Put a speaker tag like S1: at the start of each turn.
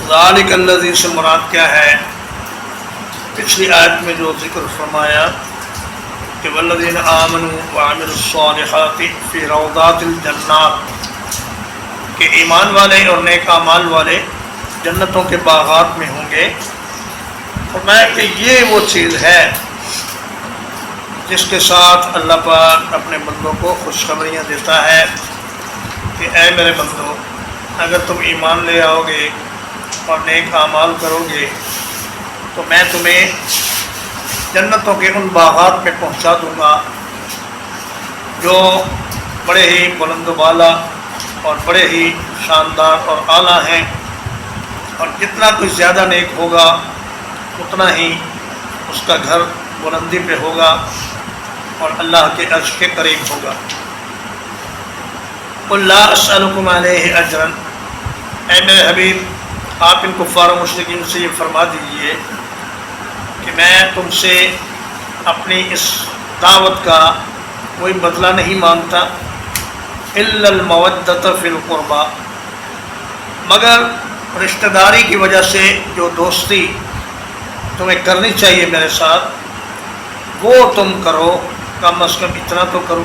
S1: ذالک الذی سے مراد کیا ہے؟ پچھلی آیت میں جو ذکر فرمایا کہ والذین آمنوا وعملوا الصالحات فی روضات الجنات، کہ ایمان والے اور نیک اعمال والے جنتوں کے باغات میں ہوں گے۔ فرمایا کہ یہ وہ چیز ہے جس کے ساتھ اللہ پاک اپنے بندوں کو خوشخبریاں دیتا ہے کہ اے میرے بندو، اگر تم ایمان لے آؤ گے اور نیک اعمال کرو گے تو میں تمہیں جنتوں کے ان باغات میں پہنچا دوں گا جو بڑے ہی بلند و بالا اور بڑے ہی شاندار اور اعلیٰ ہیں، اور جتنا کوئی زیادہ نیک ہوگا اتنا ہی اس کا گھر بلندی پہ ہوگا اور اللہ کے عرش کے قریب ہوگا۔ قل لا اسألکم علیہ اجرا، اے میرے حبیب آپ ان کفار و مشرکین سے یہ فرما دیجئے کہ میں تم سے اپنی اس دعوت کا کوئی بدلہ نہیں مانگتا، الا المودۃ فی القربى، مگر رشتہ داری کی وجہ سے جو دوستی تمہیں کرنی چاہیے میرے ساتھ وہ تم کرو، کم از کم اتنا تو کرو